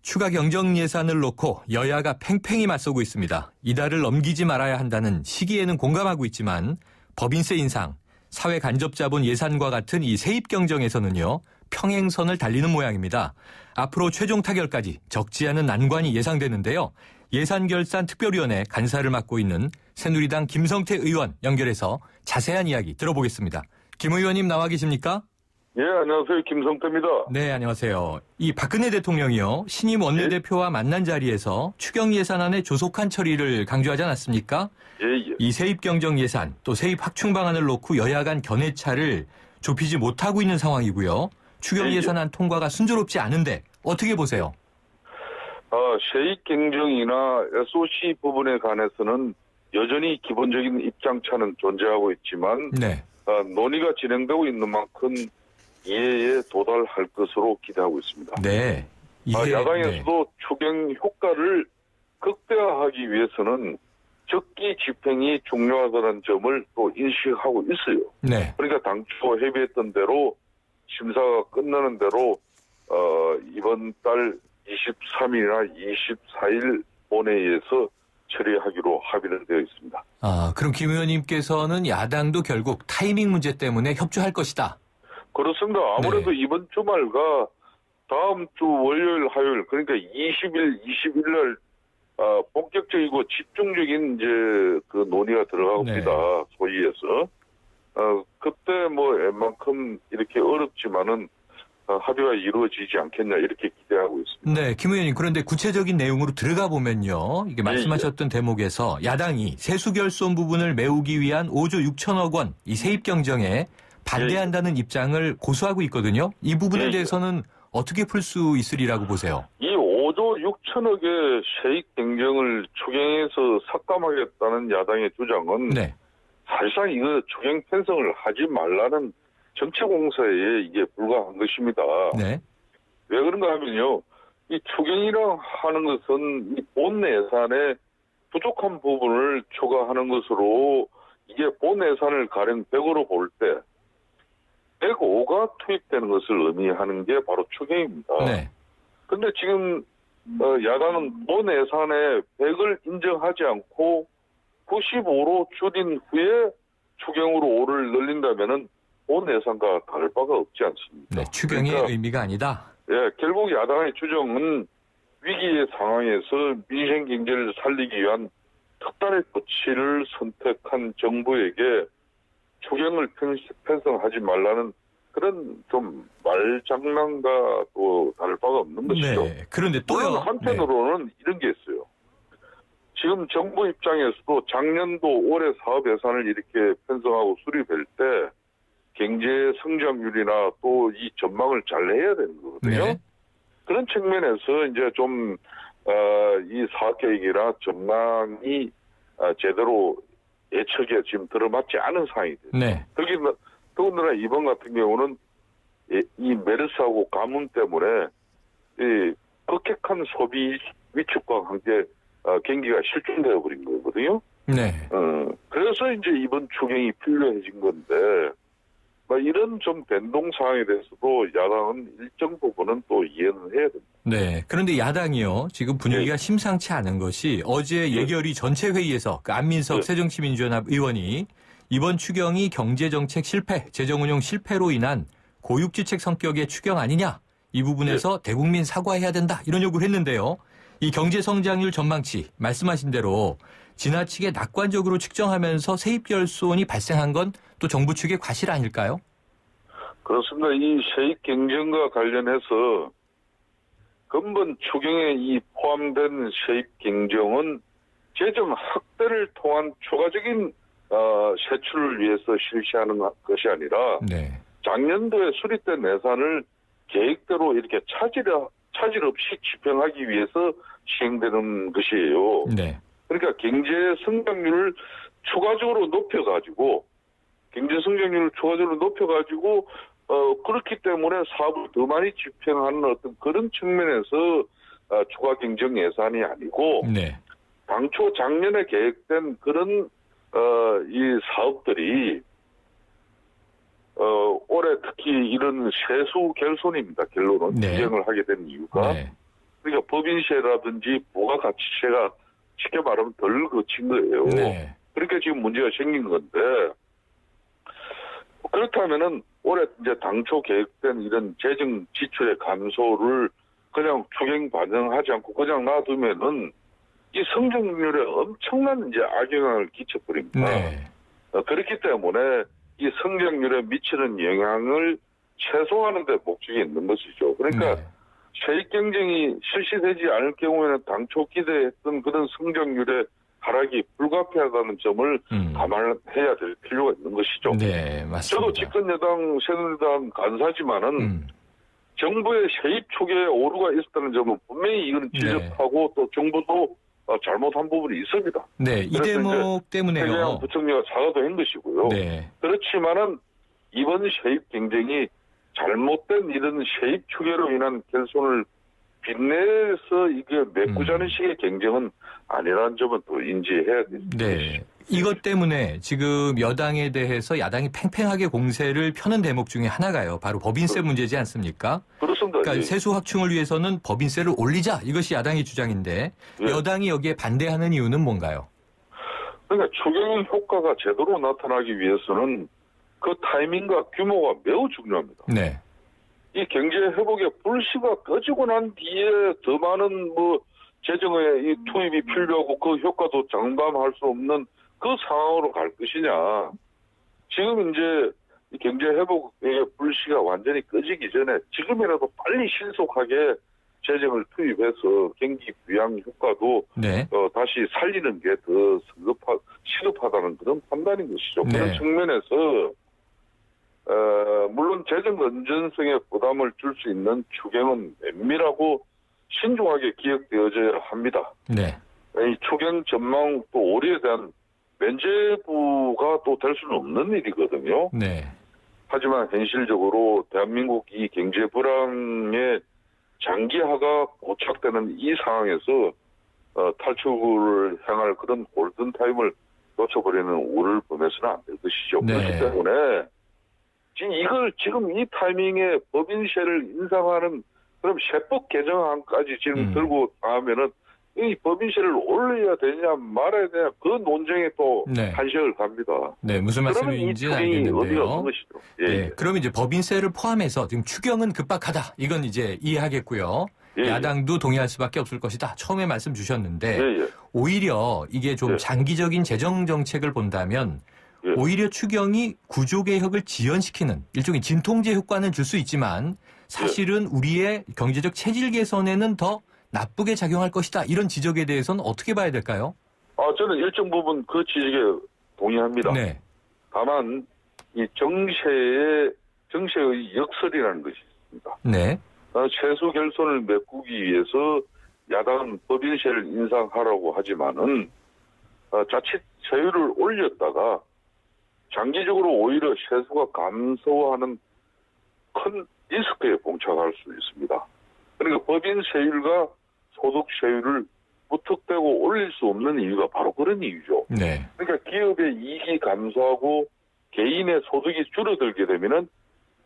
추가 경정 예산을 놓고 여야가 팽팽히 맞서고 있습니다. 이달을 넘기지 말아야 한다는 시기에는 공감하고 있지만 법인세 인상, 사회 간접 자본 예산과 같은 이 세입 경정에서는요, 평행선을 달리는 모양입니다. 앞으로 최종 타결까지 적지 않은 난관이 예상되는데요. 예산결산특별위원회 간사를 맡고 있는 새누리당 김성태 의원 연결해서 자세한 이야기 들어보겠습니다. 김 의원님 나와 계십니까? 예, 안녕하세요. 김성태입니다. 네, 안녕하세요. 이 박근혜 대통령이요, 신임 원내대표와 만난 자리에서 추경 예산안의 조속한 처리를 강조하지 않았습니까? 예. 이 세입 경정 예산 또 세입 확충 방안을 놓고 여야 간 견해차를 좁히지 못하고 있는 상황이고요. 추경 예산안 통과가 순조롭지 않은데 어떻게 보세요? 세입 경정이나 SOC 부분에 관해서는 여전히 기본적인 입장차는 존재하고 있지만 네. 논의가 진행되고 있는 만큼 이해에 도달할 것으로 기대하고 있습니다. 네. 야당에서도 추경 효과를 극대화하기 위해서는 적기 집행이 중요하다는 점을 또 인식하고 있어요. 네. 그러니까 당초 협의했던 대로 심사가 끝나는 대로 이번 달 23일이나 24일 본회의에서 처리하기로 합의는 되어 있습니다. 그럼 김 의원님께서는 야당도 결국 타이밍 문제 때문에 협조할 것이다. 그렇습니다. 아무래도 네. 이번 주말과 다음 주 월요일, 화요일, 그러니까 20일, 21일 날 본격적이고 집중적인 이제 그 논의가 들어갑니다. 네. 소위에서. 그때 웬만큼 이렇게 어렵지만은 합의가 이루어지지 않겠냐 이렇게 기대하고 있습니다. 네, 김 의원님, 그런데 구체적인 내용으로 들어가 보면요, 이게 말씀하셨던 대목에서 야당이 세수결손 부분을 메우기 위한 5조 6천억 원 이 세입 경정에 반대한다는 입장을 고수하고 있거든요. 이 부분에 대해서는 어떻게 풀 수 있으리라고 보세요? 이 5조 6천억의 세입 경정을 추경해서 삭감하겠다는 야당의 주장은 네. 사실상 이거 추경 편성을 하지 말라는 정치 공세에 이게 불과한 것입니다. 네. 왜 그런가 하면요, 이 추경이라 하는 것은 이 본 예산의 부족한 부분을 초과하는 것으로 이게 본 예산을 가령 100으로 볼 때 105가 투입되는 것을 의미하는 게 바로 추경입니다. 네. 근데 지금 야당은 본 예산에 100을 인정하지 않고 95로 줄인 후에 추경으로 5를 늘린다면은 본 예산과 다를 바가 없지 않습니다. 네, 추경의 그러니까, 의미가 아니다. 예, 결국 야당의 주장은 위기의 상황에서 민생 경제를 살리기 위한 특단의 조치를 선택한 정부에게 추경을 편성하지 말라는 그런 좀 말장난과 또 다를 바가 없는 것이죠. 네. 그런데 또요. 한편으로는 이런 게 있어요. 지금 정부 입장에서도 작년도 올해 사업 예산을 이렇게 편성하고 수립할 때 경제 성장률이나 또 이 전망을 잘 내야 되는 거거든요. 네. 그런 측면에서 이제 좀 이 사업 계획이나 전망이 제대로 예측에 지금 들어맞지 않은 상황이 돼요. 네. 더군다나 이번 같은 경우는 이 메르스하고 가뭄 때문에 이 급격한 소비 위축과 함께 경기가 실종되어 버린 거거든요. 네. 그래서 이제 이번 추경이 필요해진 건데, 이런 좀 변동 상황에 대해서도 야당은 일정 부분은 또 이해는 해야 됩니다. 네. 그런데 야당이요, 지금 분위기가 심상치 않은 것이 어제 예결위 전체 회의에서 안민석 새정치민주연합 의원이 이번 추경이 경제정책 실패, 재정운용 실패로 인한 고육지책 성격의 추경 아니냐, 이 부분에서 대국민 사과해야 된다, 이런 요구를 했는데요. 이 경제성장률 전망치 말씀하신 대로 지나치게 낙관적으로 측정하면서 세입결손이 발생한 건 또 정부 측의 과실 아닐까요? 그렇습니다. 이 세입 경정과 관련해서 근본 추경에 이 포함된 세입 경정은 재정 확대를 통한 추가적인 세출을 위해서 실시하는 것이 아니라 작년도에 수립된 예산을 계획대로 이렇게 차질 없이 집행하기 위해서 시행되는 것이에요. 네. 그러니까 경제 성장률을 추가적으로 높여가지고 그렇기 때문에 사업을 더 많이 집행하는 어떤 그런 측면에서 추가 경정 예산이 아니고 당초 작년에 계획된 그런 이 사업들이 올해 특히 이런 세수 결손입니다. 결론은 진행을 하게 된 이유가 그러니까 법인세라든지 부가가치세가 쉽게 말하면 덜 거친 거예요. 네. 그러니까 지금 문제가 생긴 건데, 그렇다면은 올해 이제 당초 계획된 이런 재정 지출의 감소를 그냥 추경 반영하지 않고 그냥 놔두면은 이 성장률에 엄청난 이제 악영향을 끼쳐버립니다. 네. 그렇기 때문에 이 성장률에 미치는 영향을 최소화하는 데 목적이 있는 것이죠. 그러니까 네. 세입 경쟁이 실시되지 않을 경우에는 당초 기대했던 그런 성장률의 하락이 불가피하다는 점을 감안해야 될 필요가 있는 것이죠. 네, 맞습니다. 저도 집권 여당 새누리당 간사지만은 정부의 세입 초기에 오류가 있었다는 점은 분명히 이건 지적하고 또 정부도 잘못한 부분이 있습니다. 네, 이 대목 때문에요. 최재형 부총리가 사과도 한 것이고요. 네. 그렇지만은 이번 세입 경쟁이 잘못된 이런 세입 추계로 인한 결손을 빚내서 이게 메꾸자는 식의 경쟁은 아니라는 점은 또 인지해야 됩니다. 네. 이것 때문에 지금 여당에 대해서 야당이 팽팽하게 공세를 펴는 대목 중에 하나가요. 바로 법인세 문제지 않습니까? 그렇습니다. 그러니까 세수 확충을 위해서는 법인세를 올리자. 이것이 야당의 주장인데 여당이 여기에 반대하는 이유는 뭔가요? 그러니까 추경 효과가 제대로 나타나기 위해서는 그 타이밍과 규모가 매우 중요합니다. 네. 이 경제 회복의 불씨가 꺼지고 난 뒤에 더 많은 재정의 이 투입이 필요하고 그 효과도 장담할 수 없는 그 상황으로 갈 것이냐. 지금 이제 이 경제 회복의 불씨가 완전히 꺼지기 전에 지금이라도 빨리 신속하게 재정을 투입해서 경기 부양 효과도 다시 살리는 게 더 시급하다는 그런 판단인 것이죠. 네. 그런 측면에서 물론 재정 건전성에 부담을 줄 수 있는 추경은 면밀하고 신중하게 기획되어져야 합니다. 네. 이 추경 전망 또 올해에 대한 면죄부가 또 될 수는 없는 일이거든요. 네. 하지만 현실적으로 대한민국 이 경제 불황의 장기화가 고착되는 이 상황에서 탈출을 향할 그런 골든타임을 놓쳐버리는 우를 범해서는 안 될 것이죠. 네. 그렇기 때문에 지금 이 타이밍에 법인세를 인상하는 그럼 세법 개정안까지 지금 들고 나오면은 이 법인세를 올려야 되냐 말아야 되냐 그 논쟁에 또 한시을 갑니다. 네, 무슨 말씀인지 알겠는데요. 예. 네, 그럼 이제 법인세를 포함해서 지금 추경은 급박하다. 이건 이제 이해하겠고요. 야당도 동의할 수밖에 없을 것이다. 처음에 말씀 주셨는데 오히려 이게 좀 장기적인 재정 정책을 본다면 오히려 추경이 구조개혁을 지연시키는 일종의 진통제 효과는 줄 수 있지만 사실은 우리의 경제적 체질 개선에는 더 나쁘게 작용할 것이다. 이런 지적에 대해서는 어떻게 봐야 될까요? 저는 일정 부분 그 지적에 동의합니다. 네. 다만 이 정세의 역설이라는 것이 있습니다. 네. 세수 결손을 메꾸기 위해서 야당은 법인세를 인상하라고 하지만은 자칫 세율을 올렸다가 장기적으로 오히려 세수가 감소하는 큰 리스크에 봉착할 수 있습니다. 그러니까 법인세율과 소득세율을 무턱대고 올릴 수 없는 이유가 바로 그런 이유죠. 네. 그러니까 기업의 이익이 감소하고 개인의 소득이 줄어들게 되면은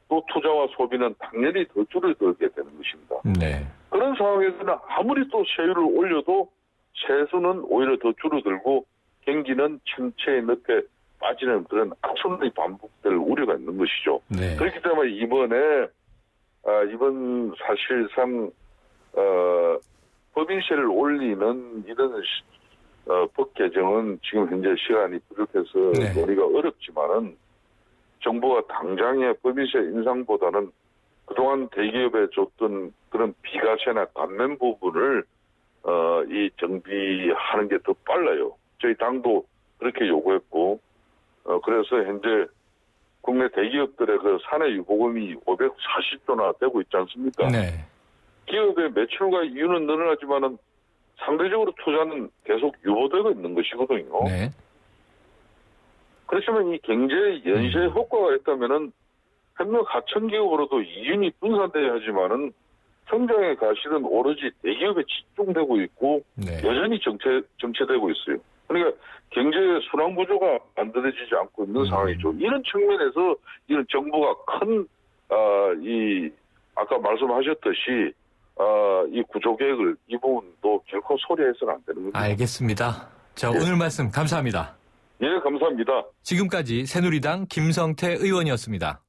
또 투자와 소비는 당연히 더 줄어들게 되는 것입니다. 네. 그런 상황에서는 아무리 또 세율을 올려도 세수는 오히려 더 줄어들고 경기는 침체의 늪에 빠지는 그런 악순환이 반복될 우려가 있는 것이죠. 네. 그렇기 때문에 이번 사실상 법인세를 올리는 이런 법 개정은 지금 현재 시간이 부족해서 논의가 어렵지만은 정부가 당장의 법인세 인상보다는 그동안 대기업에 줬던 그런 비과세나 감면 부분을 이 정비하는 게 더 빨라요. 저희 당도 그렇게 요구했고 그래서 현재 국내 대기업들의 그 사내 유보금이 540조나 되고 있지 않습니까? 네. 기업의 매출과 이윤은 늘어나지만은 상대적으로 투자는 계속 유보되고 있는 것이거든요. 네. 그렇지만 이 경제 연쇄 효과가 있다면은 협력 하청 기업으로도 이윤이 분산돼야 하지만은 성장의 가실은 오로지 대기업에 집중되고 있고 여전히 정체되고 있어요. 그러니까 경제의 순환 구조가 만들어지지 않고 있는 상황이죠. 이런 측면에서 이런 정부가 큰 아까 말씀하셨듯이 이 구조개혁을 이 부분도 결코 소리해서는 안 되는 겁니다. 알겠습니다. 자, 예. 오늘 말씀 감사합니다. 예, 감사합니다. 지금까지 새누리당 김성태 의원이었습니다.